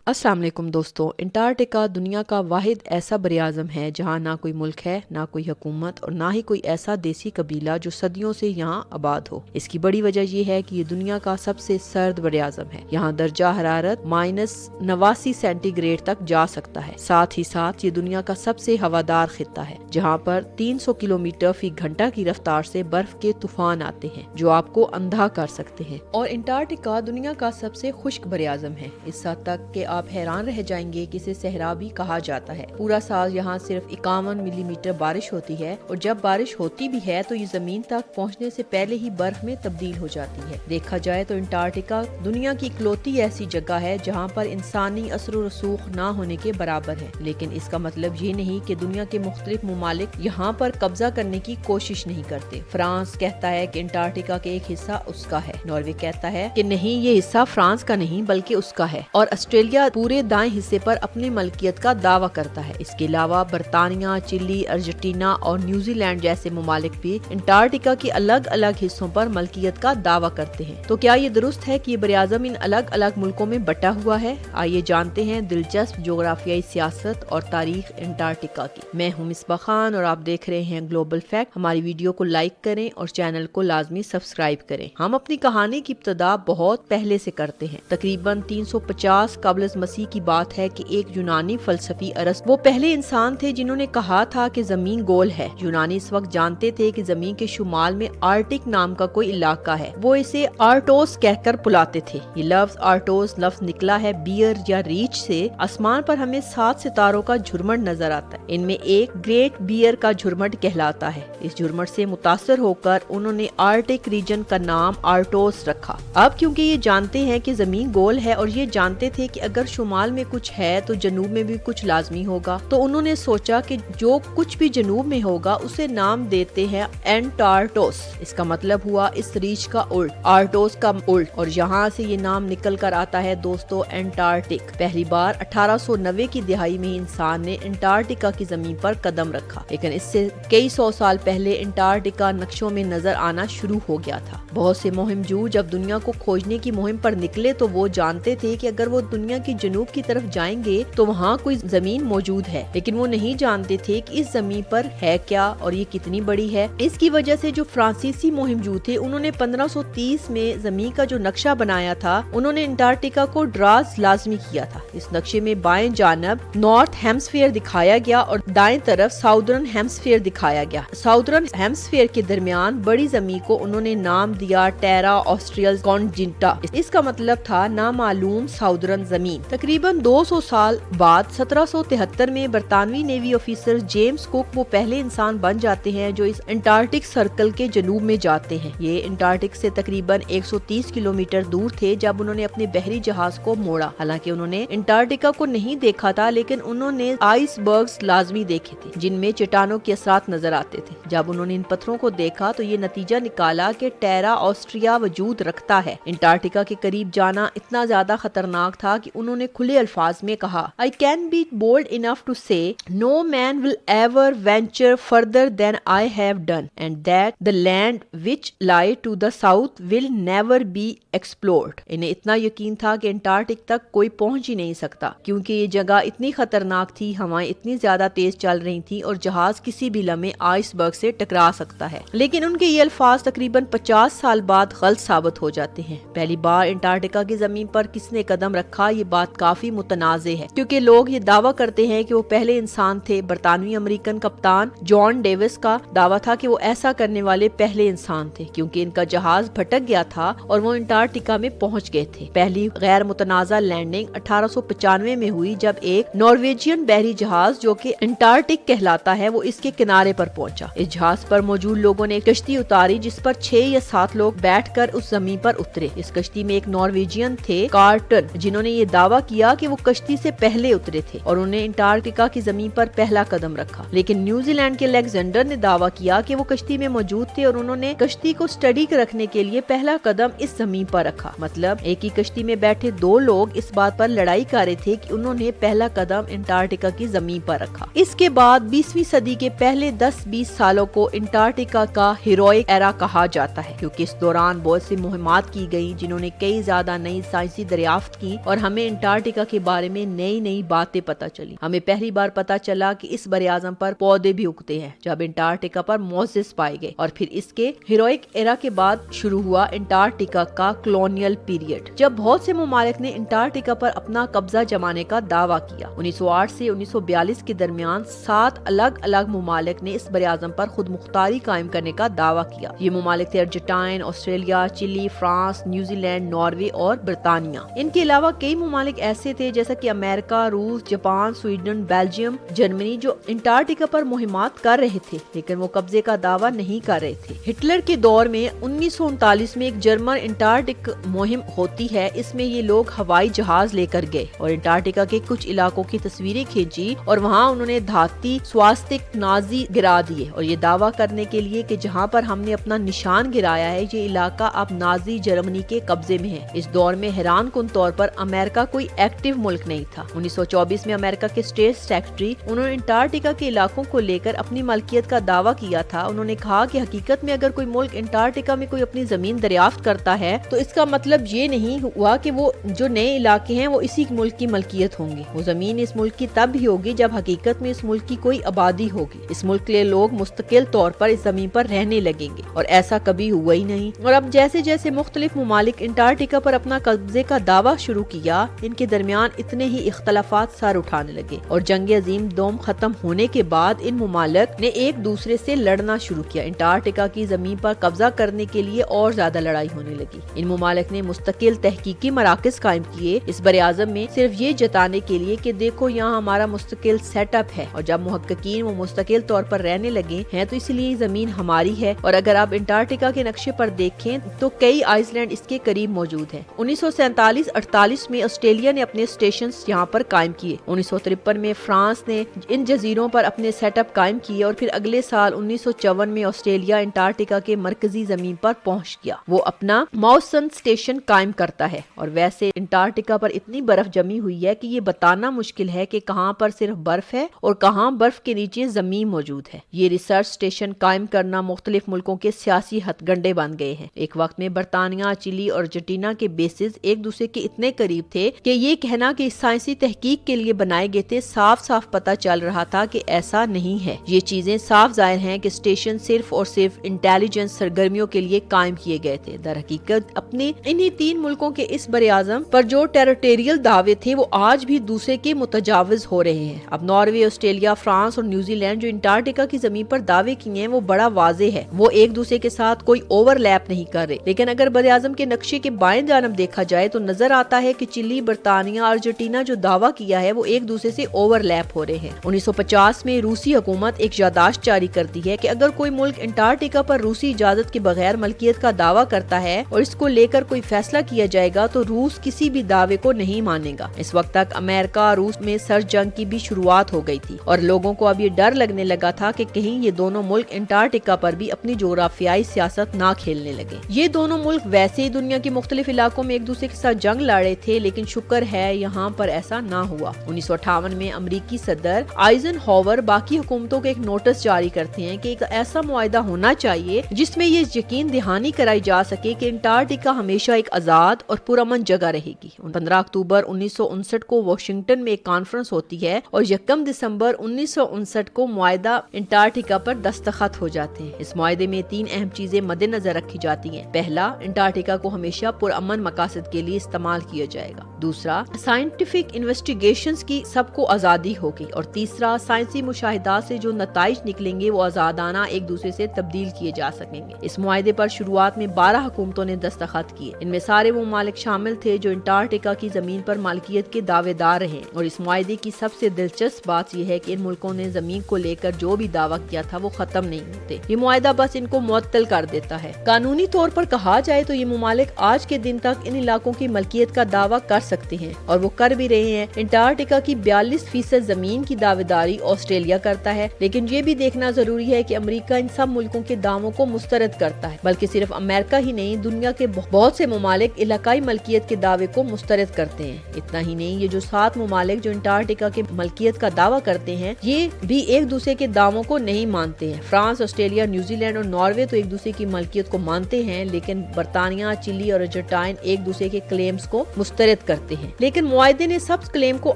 अस्सलाम वालेकुम दोस्तों। अंटार्कटिका दुनिया का वाहिद ऐसा बरआज़म है जहाँ ना कोई मुल्क है, ना कोई हुकूमत और ना ही कोई ऐसा देसी कबीला जो सदियों से यहाँ आबाद हो। इसकी बड़ी वजह यह है कि ये दुनिया का सबसे सर्द बरआज़म है। यहाँ दर्जा हरारत -89 सेंटीग्रेड तक जा सकता है। साथ ही साथ ये दुनिया का सबसे हवादार खित्ता है, जहाँ पर 300 किलोमीटर फी घंटा की रफ्तार से बर्फ के तूफान आते हैं जो आपको अंधा कर सकते हैं। और अंटार्कटिका दुनिया का सबसे खुश्क बरआज़म है, इस हद तक कि आप हैरान रह जाएंगे कि इसे सहरा भी कहा जाता है। पूरा साल यहाँ सिर्फ 51 मिलीमीटर बारिश होती है और जब बारिश होती भी है तो ये जमीन तक पहुँचने से पहले ही बर्फ में तब्दील हो जाती है। देखा जाए तो अंटार्कटिका दुनिया की इकलौती ऐसी जगह है जहाँ पर इंसानी असर व रसूख ना होने के बराबर है। लेकिन इसका मतलब ये नहीं कि दुनिया के मुख्तलिफ ममालिक यहाँ पर कब्जा करने की कोशिश नहीं करते। फ्रांस कहता है कि अंटार्कटिका का एक हिस्सा उसका है, नॉर्वे कहता है कि नहीं, ये हिस्सा फ्रांस का नहीं बल्कि उसका है, और ऑस्ट्रेलिया पूरे दाएं हिस्से पर अपनी मलकियत का दावा करता है। इसके अलावा बरतानिया, चिली, अर्जेंटीना और न्यूजीलैंड जैसे ममालिक भी अंटार्कटिका के अलग अलग हिस्सों पर मलकियत का दावा करते हैं। तो क्या ये दुरुस्त है कि ये बरआज़म इन अलग अलग मुल्कों में बटा हुआ है? आइए जानते हैं दिलचस्प जोग्राफियाई सियासत और तारीख अंटार्कटिका की। मैं हूं मिसबा खान और आप देख रहे हैं ग्लोबल फैक्ट। हमारी वीडियो को लाइक करें और चैनल को लाजमी सब्सक्राइब करें। हम अपनी कहानी की इब्तिदा बहुत पहले से करते हैं। तकरीबन 350 कबल मसीह की बात है कि एक यूनानी फलसफी अरस्तु वो पहले इंसान थे जिन्होंने कहा था कि जमीन गोल है। यूनानी इस वक्त जानते थे कि जमीन के शुमाल में आर्टिक नाम का कोई इलाका है। वो इसे आर्टोस कहकर बुलाते थे। ये लफ्ज आर्टोस लफ्ज निकला है बियर या रीच से। आसमान पर हमें 7 सितारों का झुरमट नजर आता है। इनमें एक ग्रेट बियर का झुरमट कहलाता है। इस झुरमट से मुतासर होकर उन्होंने आर्टिक रीजन का नाम आर्टोस रखा। अब क्योंकि ये जानते हैं कि जमीन गोल है और ये जानते थे कि अगर शुमाल में कुछ है तो जनूब में भी कुछ लाजमी होगा, तो उन्होंने सोचा कि जो कुछ भी जनूब में होगा उसे नाम देते हैं एंटार्टोस। इसका मतलब हुआ इस रीच का उल्ट, आर्टोस का उल्ट, और यहाँ से ये नाम निकल कर आता है दोस्तों एंटार्कटिक। पहली बार 1890 की दिहाई में इंसान ने अंटार्कटिका की जमीन पर कदम रखा, लेकिन इससे कई सौ साल पहले अंटार्कटिका नक्शों में नजर आना शुरू हो गया था। बहुत से मुहिमजू जब दुनिया को खोजने की मुहिम पर निकले तो वो जानते थे कि अगर वो दुनिया की जनूब की तरफ जाएंगे तो वहाँ कोई जमीन मौजूद है, लेकिन वो नहीं जानते थे कि इस जमीन पर है क्या और ये कितनी बड़ी है। इसकी वजह से जो फ्रांसीसी मुहिमजू थे उन्होंने 1530 में जमीन का जो नक्शा बनाया था, उन्होंने अंटार्कटिका को ड्राज लाजमी किया था। इस नक्शे में बाएं जानब नॉर्थ हेमस्फीयर दिखाया गया और दाएं तरफ साउदर्न हेमस्फीयर दिखाया गया। साउदर्न हेमस्फीयर के दरमियान बड़ी जमीन को उन्होंने नाम दिया टेरा ऑस्ट्रियल कॉन्टिनेंटा। इसका मतलब था नामालूम साउदर्न जमीन। तकरीबन 200 साल बाद 1773 में बरतानवी नेवी ऑफिसर जेम्स कुक वो पहले इंसान बन जाते हैं जो इस अंटार्कटिक सर्कल के जनूब में जाते हैं। ये अंटार्कटिक से तकरीबन 130 किलोमीटर दूर थे जब उन्होंने अपने बहरी जहाज को मोड़ा। हालांकि उन्होंने अंटार्कटिका को नहीं देखा था, लेकिन उन्होंने आइसबर्ग्स लाजमी देखे थे जिनमें चट्टानों के असरात नजर आते थे। जब उन्होंने इन पत्थरों को देखा तो ये नतीजा निकाला कि टेरा ऑस्ट्रिया वजूद रखता है। अंटार्कटिका के करीब जाना इतना ज्यादा खतरनाक था कि उन्होंने खुले अल्फाज में कहा, I can be bold enough to say no man will ever venture further than I have done and that the land which lie to the south will never be explored। इन्हें इतना यकीन था कि अंटार्कटिक तक कोई पहुंच ही नहीं सकता, क्योंकि ये जगह इतनी खतरनाक थी, हवाएं इतनी ज्यादा तेज चल रही थी और जहाज किसी भी लम्हे आइसबर्ग से टकरा सकता है। लेकिन उनके ये अल्फाज तकरीबन 50 साल बाद गलत साबित हो जाते हैं। पहली बार अंटार्कटिका की जमीन पर किसने कदम रखा, ये बात काफी मुतनाज़े है, क्योंकि लोग ये दावा करते हैं कि वो पहले इंसान थे। बरतानवी अमेरिकन कप्तान जॉन डेविस का दावा था कि वो ऐसा करने वाले पहले इंसान थे, क्योंकि इनका जहाज भटक गया था और वो अंटार्कटिका में पहुंच गए थे। पहली गैर मुतनाज़ा लैंडिंग 1895 में हुई जब एक नॉर्वेजियन बहरी जहाज जो कि अंटार्कटिक कहलाता है वो इसके किनारे पर पहुंचा। इस जहाज पर मौजूद लोगों ने एक कश्ती उतारी जिस पर 6 या 7 लोग बैठकर उस जमीन पर उतरे। इस कश्ती में एक नॉर्वेजियन थे कार्टन, जिन्होंने ये दावा किया कि वो कश्ती से पहले उतरे थे और उन्हें अंटार्कटिका की जमीन पर पहला कदम रखा। लेकिन न्यूजीलैंड के अलेक्जेंडर ने दावा किया कि वो कश्ती में मौजूद थे और उन्होंने कश्ती को स्टडी रखने के लिए पहला कदम इस जमीन पर रखा। मतलब एक ही कश्ती में बैठे 2 लोग इस बात पर लड़ाई कर रहे थे कि उन्होंने पहला कदम अंटार्कटिका की जमीन पर रखा। इसके बाद 20वीं सदी के पहले 10-20 सालों को अंटार्कटिका का हीरोइक एरा कहा जाता है, क्योंकि इस दौरान बहुत सी मुहिमात की गयी जिन्होंने कई ज्यादा नई साइंसी दरियाफ्त की और हमें انٹارکٹیکا کے بارے میں نئی نئی باتیں پتہ چلی۔ ہمیں پہلی بار پتہ چلا کہ اس براعظم پر پودے بھی اگتے ہیں جب انٹارکٹیکا پر موزس پائے گئے، اور پھر اس کے ہیروئک ایرا کے بعد شروع ہوا انٹارکٹیکا کا کلونیل پیریڈ، جب بہت سے ممالک نے انٹارکٹیکا پر اپنا قبضہ جمانے کا دعویٰ کیا۔ 1908 سے 1942 کے درمیان 7 الگ الگ ممالک نے اس براعظم پر خود مختاری قائم کرنے کا دعویٰ کیا۔ یہ ممالک تھے ارجنٹائن، آسٹریلیا، چلی، فرانس، نیوزی لینڈ، ناروے اور برطانیہ۔ ان کے علاوہ کئی ممالک ایسے تھے جیسا کہ امریکہ، روس، جاپان، سویڈن، بیلجیم، جرمنی، جو انٹارکٹیکا پر مہمات کر رہے تھے لیکن وہ قبضے کا دعویٰ نہیں کر رہے تھے۔ ہٹلر کے دور میں 1939 میں ایک جرمن انٹارکٹک مہم ہوتی ہے، اس میں یہ لوگ ہوائی جہاز لے کر گئے اور انٹارکٹیکا کے کچھ علاقوں کی تصویریں کھینچی، اور وہاں انہوں نے دھاتی سواستک نازی گرا دیے، اور یہ دعویٰ کرنے کے لیے کہ جہاں پر ہم نے اپنا نشان گرایا ہے یہ علاقہ اب نازی جرمنی کے قبضے میں ہے۔ اس دور میں حیران کن طور پر امریکہ کوئی ایکٹیو ملک نہیں تھا۔ 1924 میں امریکہ کے اسٹیٹ سیکرٹری، انہوں نے انٹارکٹیکا کے علاقوں کو لے کر اپنی ملکیت کا دعویٰ کیا تھا۔ انہوں نے کہا کہ حقیقت میں اگر کوئی ملک انٹارکٹیکا میں کوئی اپنی زمین دریافت کرتا ہے تو اس کا مطلب یہ نہیں ہوا کہ وہ جو نئے علاقے ہیں وہ اسی ملک کی ملکیت ہوں گے۔ وہ زمین اس ملک کی تب ہی ہوگی جب حقیقت میں اس ملک کی کوئی آبادی ہوگی، اس ملک کے لوگ مستقل طور پر اس زمین پر رہنے لگیں گے، اور ایسا کبھی ہوا ہی نہیں۔ اور اب جیسے جیسے مختلف ممالک انٹارکٹیکا پر اپنا قبضے کا دعویٰ شروع کیا، ان کے درمیان اتنے ہی اختلافات سر اٹھانے لگے، اور جنگ عظیم دوم ختم ہونے کے بعد ان ممالک نے ایک دوسرے سے لڑنا شروع کیا۔ انٹارکٹیکا کی زمین پر قبضہ کرنے کے لیے اور زیادہ لڑائی ہونے لگی۔ ان ممالک نے مستقل تحقیقی مراکز قائم کیے اس براعظم میں، صرف یہ جتانے کے لیے کہ دیکھو یہاں ہمارا مستقل سیٹ اپ ہے، اور جب محققین وہ مستقل طور پر رہنے لگے ہیں تو اس لیے زمین ہماری ہے۔ اور اگر آپ انٹارکٹیکا کے نقشے پر دیکھیں تو کئی آئس لینڈ اس کے قریب موجود ہیں۔ 1947-48 میں آسٹریلیا نے اپنے اسٹیشنز یہاں پر قائم کیے۔ 1953 میں فرانس نے ان جزیروں پر اپنے سیٹ اپ قائم کیے، اور پھر اگلے سال 1954 میں آسٹریلیا انٹارکٹیکا کے مرکزی زمین پر پہنچ گیا۔ وہ اپنا موسن اسٹیشن قائم کرتا ہے، اور ویسے انٹارکٹیکا پر اتنی برف جمی ہوئی ہے کہ یہ بتانا مشکل ہے کہ کہاں پر صرف برف ہے اور کہاں برف کے نیچے زمین موجود ہے۔ یہ ریسرچ اسٹیشن قائم کرنا مختلف ملکوں کے سیاسی ہتھ گنڈے بن گئے ہیں۔ ایک وقت میں برطانیہ، چلی اور ارجنٹینا کے بیسز ایک دوسرے کے اتنے قریب تھے کہ یہ کہنا کہ سائنسی تحقیق کے لیے بنائے گئے تھے صاف صاف پتہ چل رہا تھا کہ ایسا نہیں ہے۔ یہ چیزیں صاف ظاہر ہیں کہ اسٹیشن صرف اور صرف انٹیلیجنس سرگرمیوں کے لیے قائم کیے گئے تھے۔ در حقیقت اپنے انہی 3 ملکوں کے اس براعظم پر جو ٹیریٹوریل دعوے تھے وہ آج بھی دوسرے کے متجاوز ہو رہے ہیں۔ اب ناروے، آسٹریلیا، فرانس اور نیوزی لینڈ جو انٹارکٹیکا کی زمین پر دعوے کیے ہیں وہ بڑا واضح ہے، وہ ایک دوسرے کے ساتھ کوئی اوور لیپ نہیں کر رہے، لیکن اگر براعظم کے نقشے کے بائیں جانب دیکھا جائے تو نظر آتا ہے کہ چلی، برطانیہ، ارجنٹینا جو دعویٰ کیا ہے وہ ایک دوسرے سے اوور لیپ ہو رہے ہیں۔ 1950 میں روسی حکومت ایک یادداشت جاری کرتی ہے کہ اگر کوئی ملک انٹارکٹیکا پر روسی اجازت کے بغیر ملکیت کا دعویٰ کرتا ہے اور اس کو لے کر کوئی فیصلہ کیا جائے گا تو روس کسی بھی دعوے کو نہیں مانے گا۔ اس وقت تک امریکہ روس میں سرد جنگ کی بھی شروعات ہو گئی تھی، اور لوگوں کو اب یہ ڈر لگنے لگا تھا کہ کہیں یہ دونوں ملک انٹارکٹیکا پر بھی اپنی جغرافیائی سیاست نہ کھیلنے لگے۔ یہ دونوں ملک ویسے ہی دنیا کے مختلف علاقوں میں ایک دوسرے کے ساتھ جنگ لڑے تھے، لیکن شکر ہے یہاں پر ایسا نہ ہوا۔ 1958 میں امریکی صدر آئزن ہاور باقی حکومتوں کو ایک نوٹس جاری کرتے ہیں کہ ایک ایسا معاہدہ ہونا چاہیے جس میں یہ یقین دہانی کرائی جا سکے کہ انٹارکٹیکا ہمیشہ ایک آزاد اور پرامن جگہ رہے گی۔ 15 اکتوبر 1959 کو واشنگٹن میں ایک کانفرنس ہوتی ہے اور 1 دسمبر 1959 کو معاہدہ انٹارکٹیکا پر دستخط ہو جاتے ہیں۔ اس معاہدے میں 3 اہم چیزیں مد نظر رکھی جاتی ہیں۔ پہلا، انٹارکٹیکا کو ہمیشہ پرامن مقاصد کے لیے استعمال کیا جائے گا۔ دوسرا، سائنٹیفک انویسٹیگیشنز کی سب کو آزادی ہوگی، اور تیسرا، سائنسی مشاہدات سے جو نتائج نکلیں گے وہ آزادانہ ایک دوسرے سے تبدیل کیے جا سکیں گے۔ اس معاہدے پر شروعات میں 12 حکومتوں نے دستخط کیے، ان میں سارے وہ ممالک شامل تھے جو انٹارکٹیکا کی زمین پر مالکیت کے دعوے دار رہے، اور اس معاہدے کی سب سے دلچسپ بات یہ ہے کہ ان ملکوں نے زمین کو لے کر جو بھی دعویٰ کیا تھا وہ ختم نہیں ہوتے، یہ معاہدہ بس ان کو معطل کر دیتا ہے۔ قانونی طور پر کہا جائے تو یہ ممالک آج کے دن تک ان علاقوں کی ملکیت کا دعویٰ کر سکتے ہیں، اور وہ کر بھی رہے ہیں۔ انٹارکٹیکا کی 42% زمین کی دعوے داری آسٹریلیا کرتا ہے، لیکن یہ بھی دیکھنا ضروری ہے کہ امریکہ ان سب ملکوں کے دعووں کو مسترد کرتا ہے، بلکہ صرف امریکہ ہی نہیں، دنیا کے بہت سے ممالک علاقائی ملکیت کے دعوے کو مسترد کرتے ہیں۔ اتنا ہی نہیں، یہ جو 7 ممالک جو انٹارکٹیکا کے ملکیت کا دعویٰ کرتے ہیں یہ بھی ایک دوسرے کے دعووں کو نہیں مانتے ہیں۔ فرانس، آسٹریلیا، نیوزی لینڈ اور ناروے تو ایک دوسرے کی ملکیت کو مانتے ہیں، لیکن برطانیہ، چلی اور ارجنٹائن ایک دوسرے کے کلیمز کو مسترد کرتے ہیں۔ सकते हैं। लेकिन मुआहदे ने सब्ज क्लेम को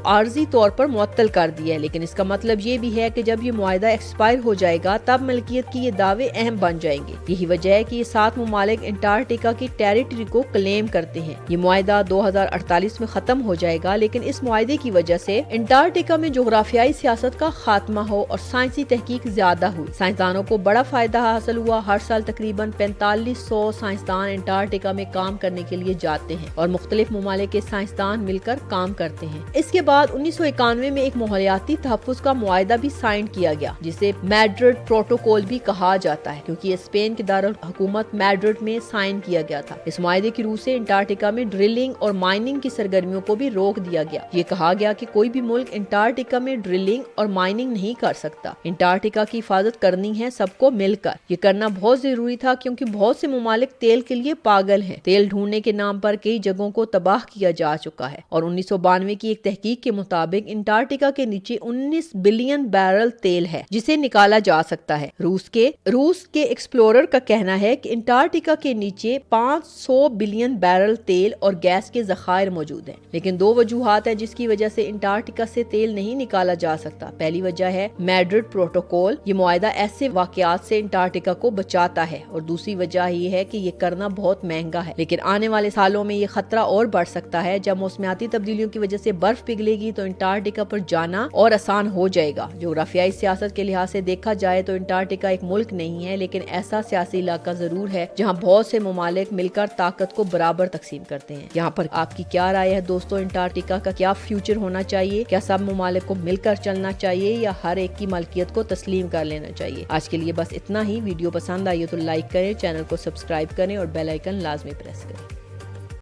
आर्जी तौर पर मुअत्तल कर दिया है, लेकिन इसका मतलब ये भी है कि जब ये मुआहदा एक्सपायर हो जाएगा तब मिल्कियत की ये दावे अहम बन जाएंगे। यही वजह है कि ये 7 मुमालिक अंटार्कटिका की टेरिटरी को क्लेम करते हैं। ये मुआहदा 2048 में खत्म हो जाएगा, लेकिन इस मुआहदे की वजह से अंटार्कटिका में जोग्राफियाई सियासत का खात्मा हो और साइंसी तहकीक ज्यादा हुई। साइंसदानों को बड़ा फायदा हासिल हुआ। हर साल तकरीबन 4500 साइंसदान अंटार्कटिका में काम करने के लिए जाते हैं और मुख्तलिफ मुमालिक के साइंसदान मिलकर काम करते हैं। इसके बाद 1991 में एक माहौलियाती तहफ्फुज़ का मुआहदा भी साइन किया गया, जिसे मैड्रिड प्रोटोकॉल भी कहा जाता है, क्योंकि ये स्पेन के दारुल हुकूमत मैड्रिड में साइन किया गया था। इस मुआहदे की रूह से अंटार्कटिका में ड्रिलिंग और माइनिंग की सरगर्मियों को भी रोक दिया गया। ये कहा गया कि कोई भी मुल्क अंटार्कटिका में ड्रिलिंग और माइनिंग नहीं कर सकता। अंटार्कटिका की हिफाजत करनी है सबको मिलकर। ये करना बहुत जरूरी था, क्योंकि बहुत से मुमालिक तेल के लिए पागल हैं। तेल ढूंढने के नाम पर कई जगहों को तबाह किया जा चुका है और 1992 की एक तहकीक के मुताबिक अंटार्कटिका के नीचे 19 बिलियन बैरल तेल है जिसे निकाला जा सकता है। रूस के एक्सप्लोरर का कहना है कि अंटार्कटिका के नीचे 500 बिलियन बैरल तेल और गैस के ज़खायर मौजूद हैं। लेकिन 2 वजूहात है जिसकी वजह से अंटार्कटिका से तेल नहीं निकाला जा सकता। पहली वजह है मैड्रिड प्रोटोकॉल। ये मुआहदा ऐसे वाकयात से अंटार्कटिका को बचाता है, और दूसरी वजह ये है कि ये करना बहुत महंगा है। लेकिन आने वाले सालों में ये खतरा और बढ़ सकता है। जब मौसमियाती तब्दीलियों की वजह से बर्फ पिघलेगी तो अंटार्कटिका पर जाना और आसान हो जाएगा। जोग्राफियाई सियासत के लिहाज से देखा जाए तो अंटार्कटिका एक मुल्क नहीं है, लेकिन ऐसा सियासी इलाका जरूर है जहाँ बहुत से मुमालिक मिलकर ताकत को बराबर तकसीम करते हैं। यहाँ पर आपकी क्या राय है दोस्तों? अंटार्कटिका का क्या फ्यूचर होना चाहिए? क्या सब मुमालिक को मिलकर चलना चाहिए या हर एक की मलकियत को तस्लीम कर लेना चाहिए? आज के लिए बस इतना ही। वीडियो पसंद आई हो तो लाइक करें, चैनल को सब्सक्राइब करें और बेल आइकन लाजमी प्रेस करें।